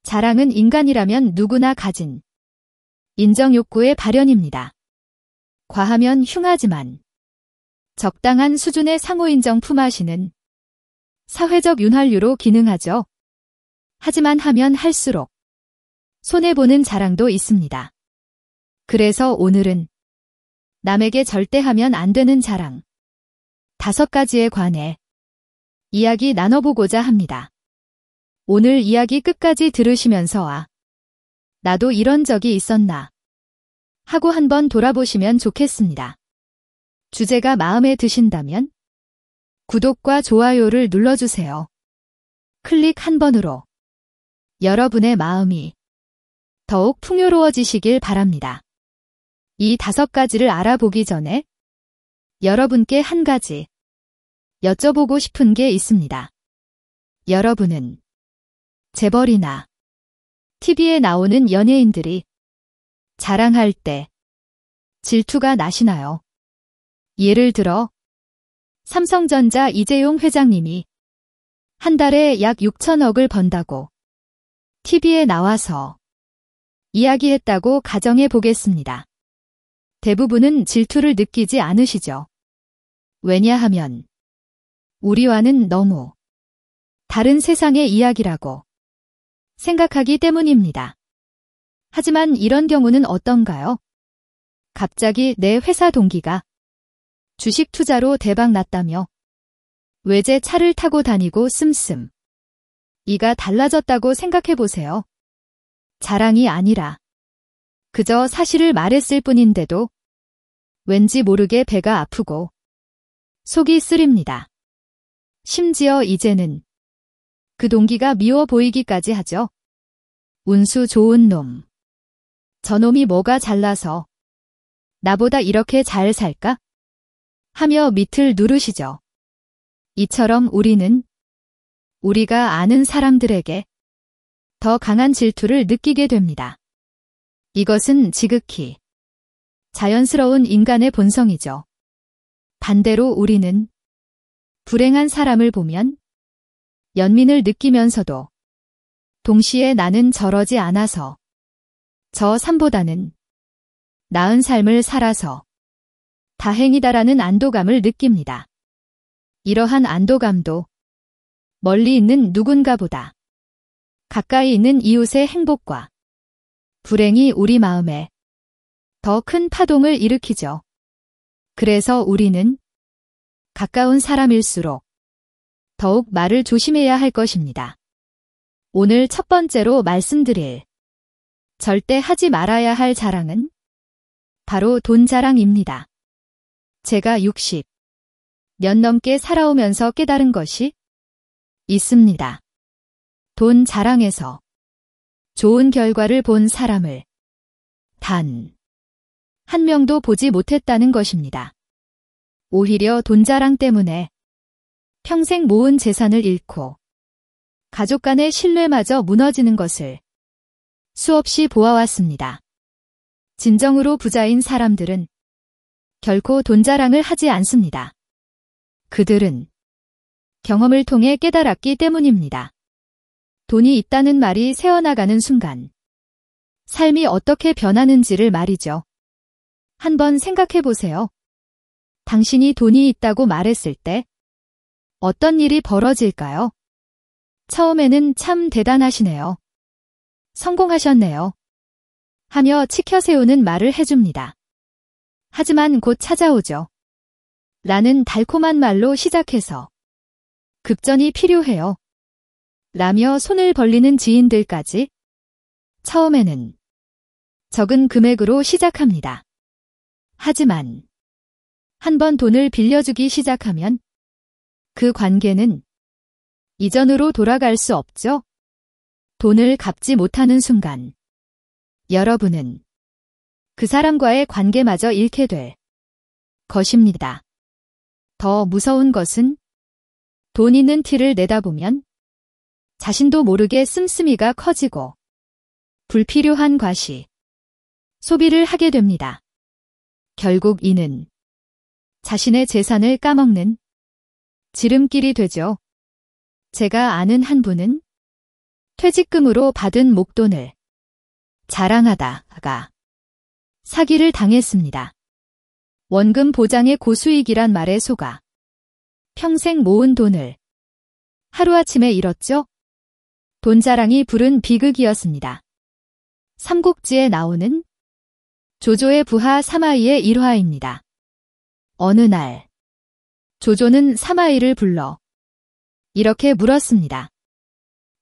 자랑은 인간이라면 누구나 가진 인정욕구의 발현입니다. 과하면 흉하지만 적당한 수준의 상호인정 품앗이는 사회적 윤활유로 기능하죠. 하지만 하면 할수록 손해보는 자랑도 있습니다. 그래서 오늘은 남에게 절대 하면 안 되는 자랑 5가지에 관해 이야기 나눠보고자 합니다. 오늘 이야기 끝까지 들으시면서 나도 이런 적이 있었나 하고 한번 돌아보시면 좋겠습니다. 주제가 마음에 드신다면 구독과 좋아요를 눌러주세요. 클릭 한 번으로 여러분의 마음이 더욱 풍요로워지시길 바랍니다. 이 5가지를 알아보기 전에 여러분께 한 가지 여쭤보고 싶은 게 있습니다. 여러분은 재벌이나 TV에 나오는 연예인들이 자랑할 때 질투가 나시나요? 예를 들어 삼성전자 이재용 회장님이 한 달에 약 6천억을 번다고 TV에 나와서 이야기했다고 가정해 보겠습니다. 대부분은 질투를 느끼지 않으시죠? 왜냐하면 우리와는 너무 다른 세상의 이야기라고 생각하기 때문입니다. 하지만 이런 경우는 어떤가요? 갑자기 내 회사 동기가 주식 투자로 대박 났다며 외제 차를 타고 다니고 씀씀 이가 달라졌다고 생각해 보세요. 자랑이 아니라 그저 사실을 말했을 뿐인데도 왠지 모르게 배가 아프고 속이 쓰립니다. 심지어 이제는 그 동기가 미워 보이기까지 하죠. 운수 좋은 놈. 저놈이 뭐가 잘나서 나보다 이렇게 잘 살까? 하며 밑을 누르시죠. 이처럼 우리는 우리가 아는 사람들에게 더 강한 질투를 느끼게 됩니다. 이것은 지극히 자연스러운 인간의 본성이죠. 반대로 우리는 불행한 사람을 보면 연민을 느끼면서도 동시에 나는 저러지 않아서 저 삶보다는 나은 삶을 살아서 다행이다라는 안도감을 느낍니다. 이러한 안도감도 멀리 있는 누군가보다 가까이 있는 이웃의 행복과 불행이 우리 마음에 더 큰 파동을 일으키죠. 그래서 우리는 가까운 사람일수록 더욱 말을 조심해야 할 것입니다. 오늘 첫 번째로 말씀드릴 절대 하지 말아야 할 자랑은 바로 돈 자랑입니다. 제가 60년 넘게 살아오면서 깨달은 것이 있습니다. 돈 자랑에서 좋은 결과를 본 사람을 단 한 명도 보지 못했다는 것입니다. 오히려 돈 자랑 때문에 평생 모은 재산을 잃고 가족 간의 신뢰마저 무너지는 것을 수없이 보아왔습니다. 진정으로 부자인 사람들은 결코 돈 자랑을 하지 않습니다. 그들은 경험을 통해 깨달았기 때문입니다. 돈이 있다는 말이 새어나가는 순간 삶이 어떻게 변하는지를 말이죠. 한번 생각해 보세요. 당신이 돈이 있다고 말했을 때 어떤 일이 벌어질까요? 처음에는 참 대단하시네요. 성공하셨네요. 하며 치켜세우는 말을 해줍니다. 하지만 곧 찾아오죠. 라는 달콤한 말로 시작해서 급전이 필요해요. 라며 손을 벌리는 지인들까지 처음에는 적은 금액으로 시작합니다. 하지만 한번 돈을 빌려주기 시작하면 그 관계는 이전으로 돌아갈 수 없죠. 돈을 갚지 못하는 순간 여러분은 그 사람과의 관계마저 잃게 될 것입니다. 더 무서운 것은 돈 있는 티를 내다보면 자신도 모르게 씀씀이가 커지고 불필요한 과시, 소비를 하게 됩니다. 결국 이는 자신의 재산을 까먹는 지름길이 되죠. 제가 아는 한 분은 퇴직금으로 받은 목돈을 자랑하다가 사기를 당했습니다. 원금 보장의 고수익이란 말에 속아 평생 모은 돈을 하루아침에 잃었죠? 돈 자랑이 부른 비극이었습니다. 삼국지에 나오는 조조의 부하 사마이의 일화입니다. 어느 날 조조는 사마이를 불러 이렇게 물었습니다.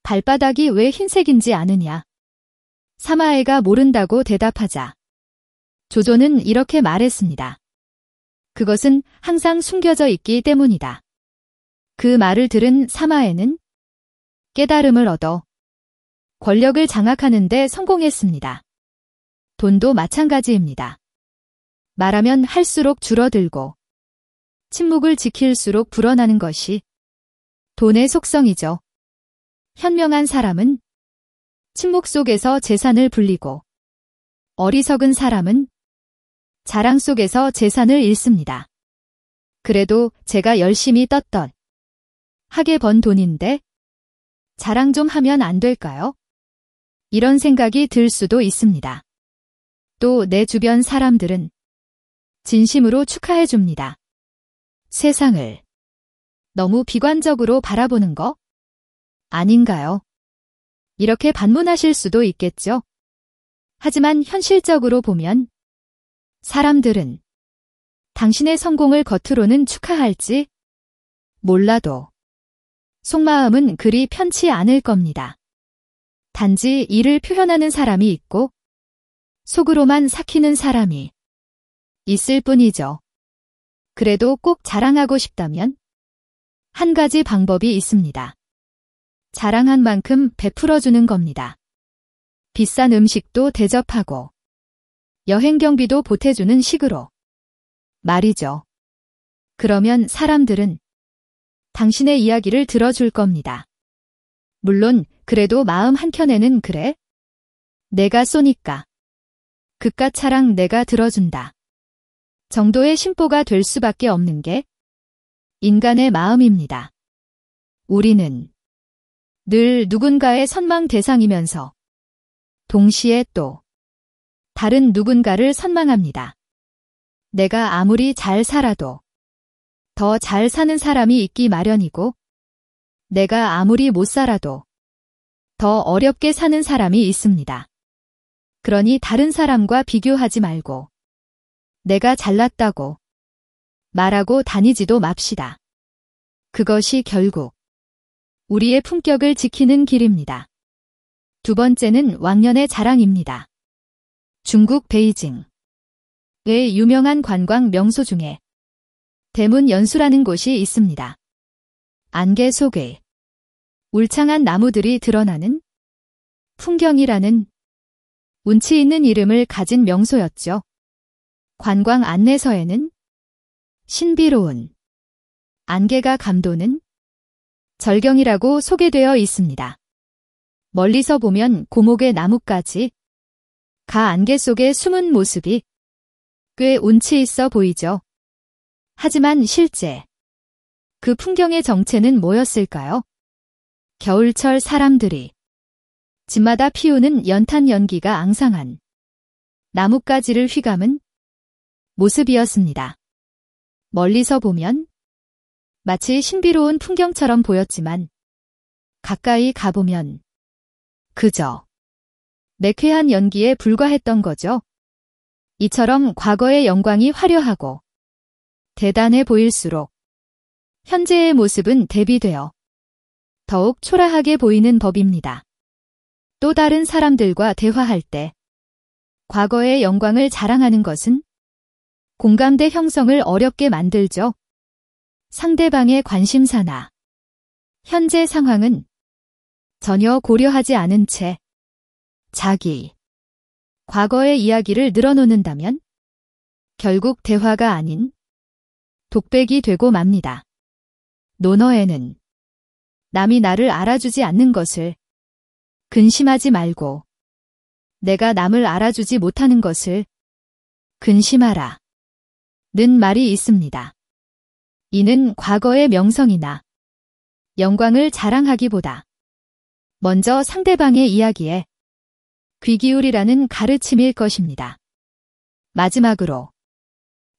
발바닥이 왜 흰색인지 아느냐? 사마이가 모른다고 대답하자 조조는 이렇게 말했습니다. 그것은 항상 숨겨져 있기 때문이다. 그 말을 들은 사마이는 깨달음을 얻어 권력을 장악하는 데 성공했습니다. 돈도 마찬가지입니다. 말하면 할수록 줄어들고 침묵을 지킬수록 불어나는 것이 돈의 속성이죠. 현명한 사람은 침묵 속에서 재산을 불리고 어리석은 사람은 자랑 속에서 재산을 잃습니다. 그래도 제가 열심히 떳떳 하게 번 돈인데 자랑 좀 하면 안 될까요? 이런 생각이 들 수도 있습니다. 또 내 주변 사람들은 진심으로 축하해 줍니다. 세상을 너무 비관적으로 바라보는 거 아닌가요? 이렇게 반문하실 수도 있겠죠. 하지만 현실적으로 보면 사람들은 당신의 성공을 겉으로는 축하할지 몰라도 속마음은 그리 편치 않을 겁니다. 단지 이를 표현하는 사람이 있고 속으로만 삭히는 사람이 있을 뿐이죠. 그래도 꼭 자랑하고 싶다면 한 가지 방법이 있습니다. 자랑한 만큼 베풀어주는 겁니다. 비싼 음식도 대접하고 여행 경비도 보태주는 식으로 말이죠. 그러면 사람들은 당신의 이야기를 들어줄 겁니다. 물론 그래도 마음 한켠에는 그래? 내가 쏘니까 그깟 차랑 내가 들어준다. 정도의 심보가 될 수밖에 없는 게 인간의 마음입니다. 우리는 늘 누군가의 선망 대상이면서 동시에 또 다른 누군가를 선망합니다. 내가 아무리 잘 살아도 더 잘 사는 사람이 있기 마련이고 내가 아무리 못 살아도 더 어렵게 사는 사람이 있습니다. 그러니 다른 사람과 비교하지 말고 내가 잘났다고 말하고 다니지도 맙시다. 그것이 결국 우리의 품격을 지키는 길입니다. 두 번째는 왕년의 자랑입니다. 중국 베이징의 유명한 관광 명소 중에 대문연수라는 곳이 있습니다. 안개 속에 울창한 나무들이 드러나는 풍경이라는 운치 있는 이름을 가진 명소였죠. 관광 안내서에는 신비로운 안개가 감도는 절경이라고 소개되어 있습니다. 멀리서 보면 고목의 나뭇가지, 가 안개 속의 숨은 모습이 꽤 운치 있어 보이죠. 하지만 실제 그 풍경의 정체는 뭐였을까요? 겨울철 사람들이 집마다 피우는 연탄 연기가 앙상한 나뭇가지를 휘감은 모습이었습니다. 멀리서 보면 마치 신비로운 풍경처럼 보였지만 가까이 가보면 그저 매캐한 연기에 불과했던 거죠. 이처럼 과거의 영광이 화려하고 대단해 보일수록 현재의 모습은 대비되어 더욱 초라하게 보이는 법입니다. 또 다른 사람들과 대화할 때 과거의 영광을 자랑하는 것은 공감대 형성을 어렵게 만들죠. 상대방의 관심사나 현재 상황은 전혀 고려하지 않은 채 자기 과거의 이야기를 늘어놓는다면 결국 대화가 아닌 독백이 되고 맙니다. 논어에는 남이 나를 알아주지 않는 것을 근심하지 말고 내가 남을 알아주지 못하는 것을 근심하라 는 말이 있습니다. 이는 과거의 명성이나 영광을 자랑하기보다 먼저 상대방의 이야기에 귀 기울이라는 가르침일 것입니다. 마지막으로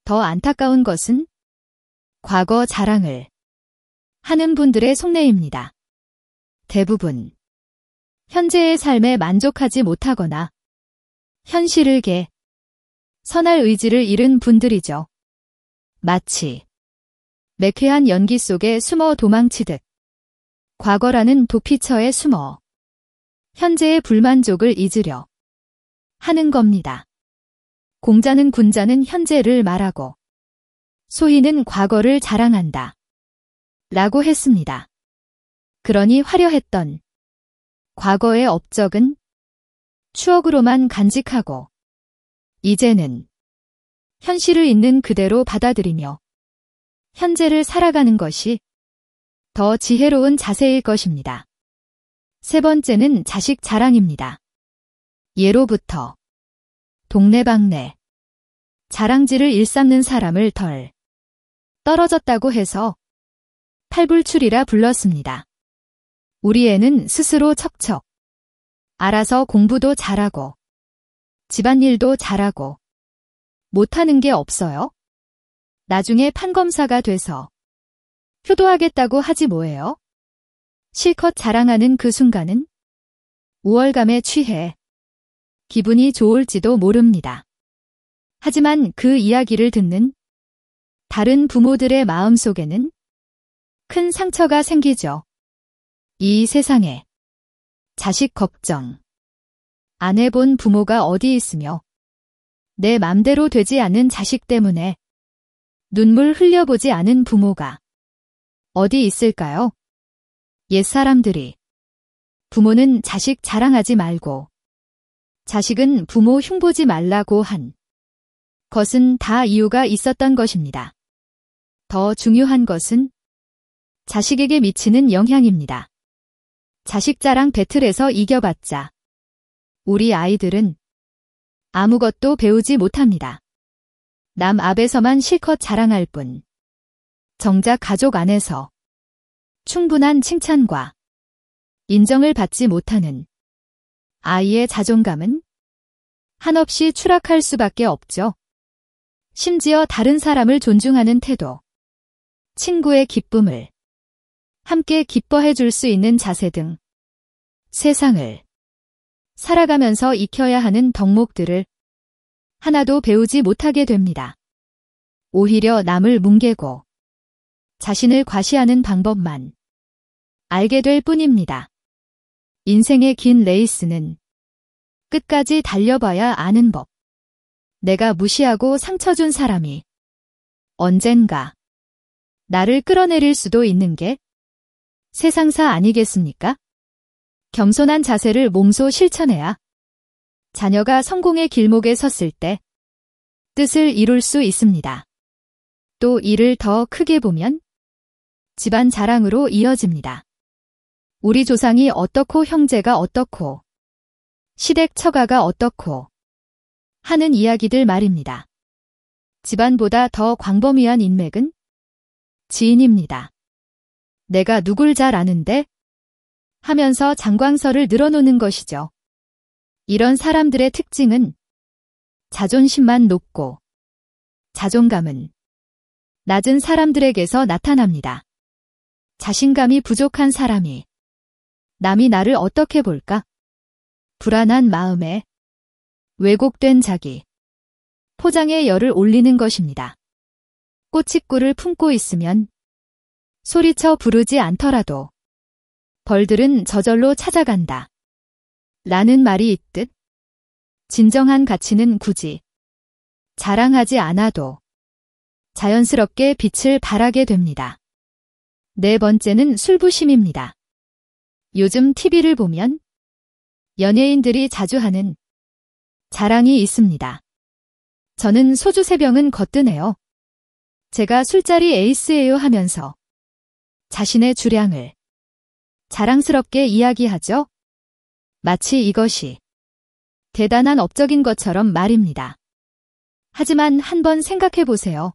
더 안타까운 것은 과거 자랑을 하는 분들의 속내입니다. 대부분 현재의 삶에 만족하지 못하거나 현실을 선할 의지를 잃은 분들이죠. 마치 매캐한 연기 속에 숨어 도망치듯 과거라는 도피처에 숨어 현재의 불만족을 잊으려 하는 겁니다. 공자는 군자는 현재를 말하고 소희는 과거를 자랑한다 라고 했습니다. 그러니 화려했던 과거의 업적은 추억으로만 간직하고 이제는 현실을 있는 그대로 받아들이며 현재를 살아가는 것이 더 지혜로운 자세일 것입니다. 세 번째는 자식 자랑입니다. 예로부터 동네방네 자랑질을 일삼는 사람을 덜 떨어졌다고 해서 팔불출이라 불렀습니다. 우리 애는 스스로 척척 알아서 공부도 잘하고 집안일도 잘하고 못하는 게 없어요? 나중에 판검사가 돼서 효도하겠다고 하지 뭐예요? 실컷 자랑하는 그 순간은 우월감에 취해 기분이 좋을지도 모릅니다. 하지만 그 이야기를 듣는 다른 부모들의 마음속에는 큰 상처가 생기죠. 이 세상에 자식 걱정 안 해본 부모가 어디 있으며 내 맘대로 되지 않은 자식 때문에 눈물 흘려보지 않은 부모가 어디 있을까요? 옛사람들이 부모는 자식 자랑하지 말고 자식은 부모 흉보지 말라고 한 것은 다 이유가 있었던 것입니다. 더 중요한 것은 자식에게 미치는 영향입니다. 자식 자랑 배틀에서 이겨봤자 우리 아이들은 아무것도 배우지 못합니다. 남 앞에서만 실컷 자랑할 뿐 정작 가족 안에서 충분한 칭찬과 인정을 받지 못하는 아이의 자존감은 한없이 추락할 수밖에 없죠. 심지어 다른 사람을 존중하는 태도, 친구의 기쁨을 함께 기뻐해 줄 수 있는 자세 등 세상을 살아가면서 익혀야 하는 덕목들을 하나도 배우지 못하게 됩니다. 오히려 남을 뭉개고 자신을 과시하는 방법만 알게 될 뿐입니다. 인생의 긴 레이스는 끝까지 달려봐야 아는 법. 내가 무시하고 상처 준 사람이 언젠가 나를 끌어내릴 수도 있는 게 세상사 아니겠습니까? 겸손한 자세를 몸소 실천해야 자녀가 성공의 길목에 섰을 때 뜻을 이룰 수 있습니다. 또 이를 더 크게 보면 집안 자랑으로 이어집니다. 우리 조상이 어떻고 형제가 어떻고 시댁 처가가 어떻고 하는 이야기들 말입니다. 집안보다 더 광범위한 인맥은 지인입니다. 내가 누굴 잘 아는데 하면서 장광설을 늘어놓는 것이죠. 이런 사람들의 특징은 자존심만 높고 자존감은 낮은 사람들에게서 나타납니다. 자신감이 부족한 사람이 남이 나를 어떻게 볼까? 불안한 마음에 왜곡된 자기, 포장에 열을 올리는 것입니다. 꼬치꿀을 품고 있으면 소리쳐 부르지 않더라도 벌들은 저절로 찾아간다. 라는 말이 있듯 진정한 가치는 굳이 자랑하지 않아도 자연스럽게 빛을 발하게 됩니다. 네 번째는 술부심입니다. 요즘 TV를 보면 연예인들이 자주 하는 자랑이 있습니다. 저는 소주 3병은 거뜬해요. 제가 술자리 에이스예요 하면서 자신의 주량을 자랑스럽게 이야기하죠. 마치 이것이 대단한 업적인 것처럼 말입니다. 하지만 한번 생각해 보세요.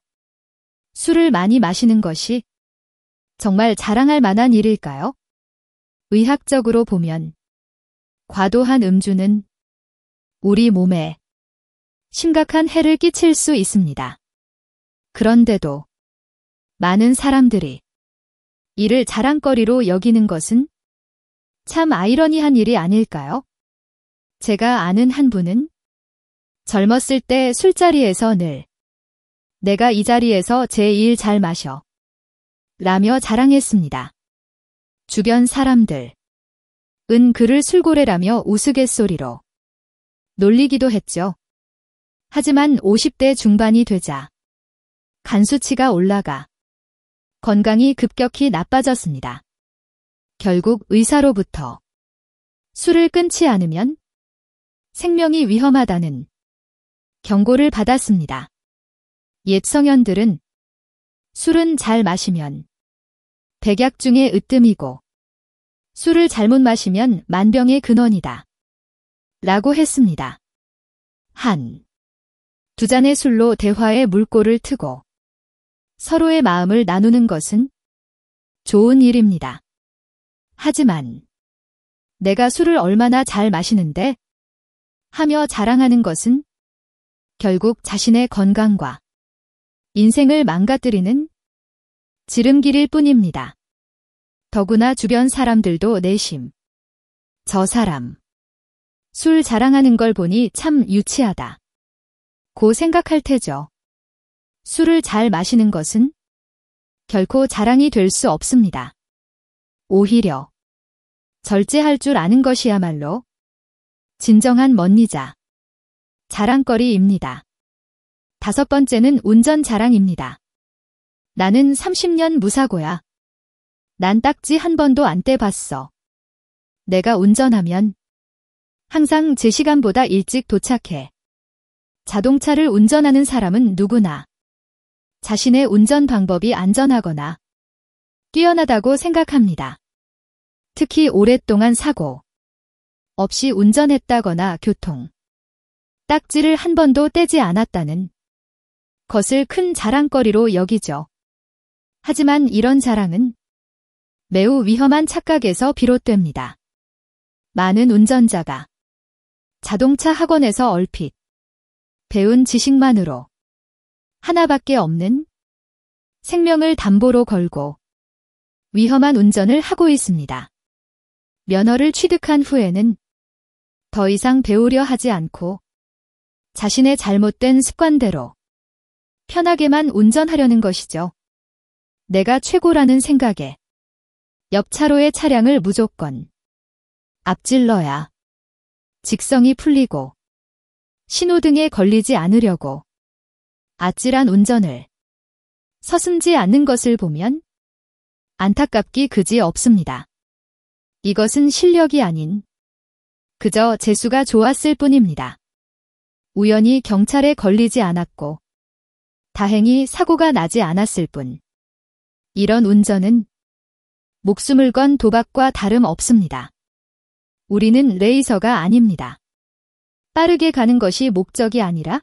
술을 많이 마시는 것이 정말 자랑할 만한 일일까요? 의학적으로 보면 과도한 음주는 우리 몸에 심각한 해를 끼칠 수 있습니다. 그런데도 많은 사람들이 이를 자랑거리로 여기는 것은 참 아이러니한 일이 아닐까요? 제가 아는 한 분은 젊었을 때 술자리에서 늘 내가 이 자리에서 제일 잘 마셔 라며 자랑했습니다. 주변 사람들 은 그를 술고래라며 우스갯소리로 놀리기도 했죠. 하지만 50대 중반이 되자 간 수치가 올라가 건강이 급격히 나빠졌습니다. 결국 의사로부터 술을 끊지 않으면 생명이 위험하다는 경고를 받았습니다. 옛 성현들은 술은 잘 마시면 백약 중에 으뜸이고 술을 잘못 마시면 만병의 근원이다 라고 했습니다. 두 잔의 술로 대화의 물꼬를 트고 서로의 마음을 나누는 것은 좋은 일입니다. 하지만 내가 술을 얼마나 잘 마시는데 하며 자랑하는 것은 결국 자신의 건강과 인생을 망가뜨리는 지름길일 뿐입니다. 더구나 주변 사람들도 내심 저 사람 술 자랑하는 걸 보니 참 유치하다 고 생각할 테죠. 술을 잘 마시는 것은 결코 자랑이 될 수 없습니다. 오히려 절제할 줄 아는 것이야말로 진정한 멋니자 자랑거리입니다. 5번째는 운전 자랑입니다. 나는 30년 무사고야. 난 딱지 한 번도 안 떼봤어. 내가 운전하면 항상 제 시간보다 일찍 도착해. 자동차를 운전하는 사람은 누구나 자신의 운전 방법이 안전하거나 뛰어나다고 생각합니다. 특히 오랫동안 사고 없이 운전했다거나 교통 딱지를 한 번도 떼지 않았다는 것을 큰 자랑거리로 여기죠. 하지만 이런 자랑은 매우 위험한 착각에서 비롯됩니다. 많은 운전자가 자동차 학원에서 얼핏 배운 지식만으로 하나밖에 없는 생명을 담보로 걸고 위험한 운전을 하고 있습니다. 면허를 취득한 후에는 더 이상 배우려 하지 않고 자신의 잘못된 습관대로 편하게만 운전하려는 것이죠. 내가 최고라는 생각에 옆 차로의 차량을 무조건 앞질러야 직성이 풀리고 신호등에 걸리지 않으려고 아찔한 운전을 서슴지 않는 것을 보면 안타깝기 그지 없습니다. 이것은 실력이 아닌 그저 재수가 좋았을 뿐입니다. 우연히 경찰에 걸리지 않았고 다행히 사고가 나지 않았을 뿐. 이런 운전은 목숨을 건 도박과 다름 없습니다. 우리는 레이서가 아닙니다. 빠르게 가는 것이 목적이 아니라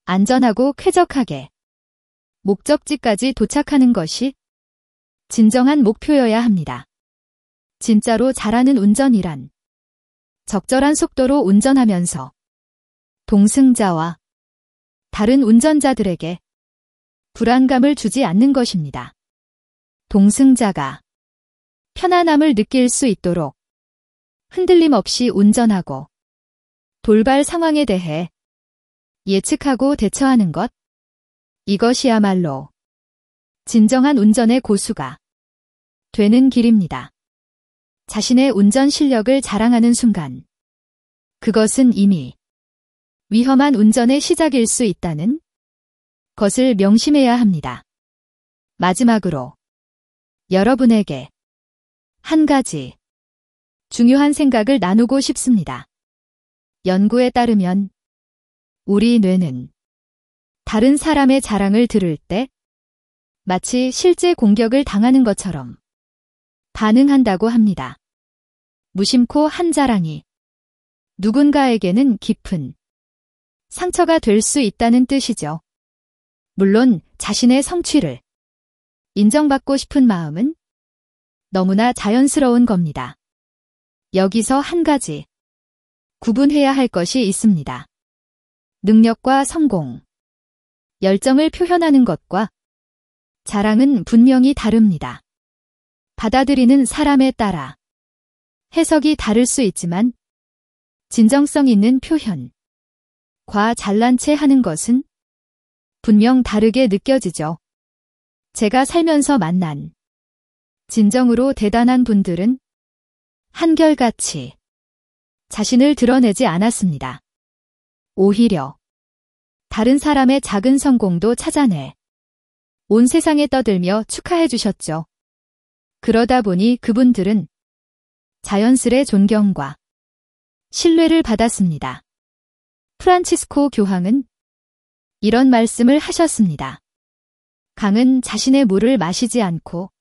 안전하고 쾌적하게 목적지까지 도착하는 것이 진정한 목표여야 합니다. 진짜로 잘하는 운전이란 적절한 속도로 운전하면서 동승자와 다른 운전자들에게 불안감을 주지 않는 것입니다. 동승자가 편안함을 느낄 수 있도록 흔들림 없이 운전하고 돌발 상황에 대해 예측하고 대처하는 것, 이것이야말로 진정한 운전의 고수가 되는 길입니다. 자신의 운전 실력을 자랑하는 순간 그것은 이미 위험한 운전의 시작일 수 있다는 것을 명심해야 합니다. 마지막으로 여러분에게 한 가지 중요한 생각을 나누고 싶습니다. 연구에 따르면 우리 뇌는 다른 사람의 자랑을 들을 때 마치 실제 공격을 당하는 것처럼 반응한다고 합니다. 무심코 한 자랑이 누군가에게는 깊은 상처가 될 수 있다는 뜻이죠. 물론 자신의 성취를 인정받고 싶은 마음은 너무나 자연스러운 겁니다. 여기서 한 가지 구분해야 할 것이 있습니다. 능력과 성공, 열정을 표현하는 것과 자랑은 분명히 다릅니다. 받아들이는 사람에 따라 해석이 다를 수 있지만 진정성 있는 표현, 과 잘난 체 하는 것은 분명 다르게 느껴지죠. 제가 살면서 만난 진정으로 대단한 분들은 한결같이 자신을 드러내지 않았습니다. 오히려 다른 사람의 작은 성공도 찾아내 온 세상에 떠들며 축하해 주셨죠. 그러다 보니 그분들은 자연스레 존경과 신뢰를 받았습니다. 프란치스코 교황은 이런 말씀을 하셨습니다. 강은 자신의 물을 마시지 않고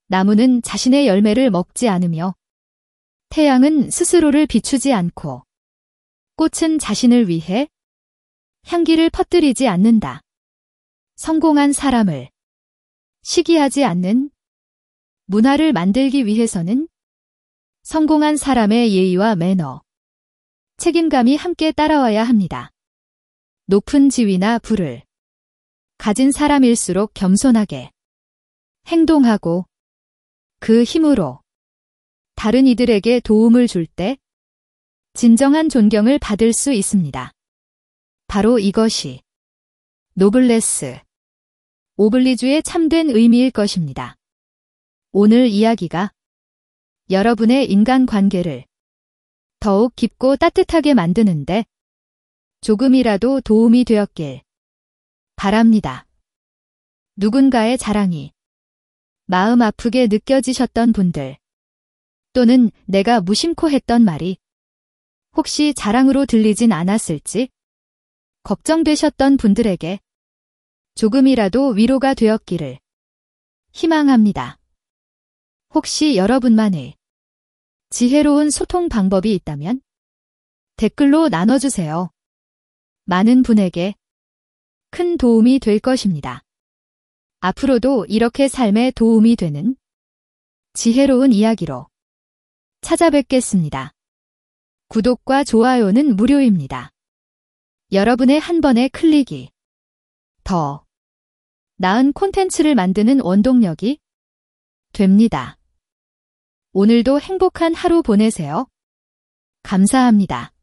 나무는 자신의 열매를 먹지 않으며 태양은 스스로를 비추지 않고 꽃은 자신을 위해 향기를 퍼뜨리지 않는다. 성공한 사람을 시기하지 않는 문화를 만들기 위해서는 성공한 사람의 예의와 매너, 책임감이 함께 따라와야 합니다. 높은 지위나 부를 가진 사람일수록 겸손하게 행동하고 그 힘으로 다른 이들에게 도움을 줄 때 진정한 존경을 받을 수 있습니다. 바로 이것이 노블레스 오블리주의 참된 의미일 것입니다. 오늘 이야기가 여러분의 인간관계를 더욱 깊고 따뜻하게 만드는데 조금이라도 도움이 되었길 바랍니다. 누군가의 자랑이 마음 아프게 느껴지셨던 분들 또는 내가 무심코 했던 말이 혹시 자랑으로 들리진 않았을지 걱정되셨던 분들에게 조금이라도 위로가 되었기를 희망합니다. 혹시 여러분만의 지혜로운 소통 방법이 있다면 댓글로 나눠주세요. 많은 분에게 큰 도움이 될 것입니다. 앞으로도 이렇게 삶에 도움이 되는 지혜로운 이야기로 찾아뵙겠습니다. 구독과 좋아요는 무료입니다. 여러분의 한 번의 클릭이 더 나은 콘텐츠를 만드는 원동력이 됩니다. 오늘도 행복한 하루 보내세요. 감사합니다.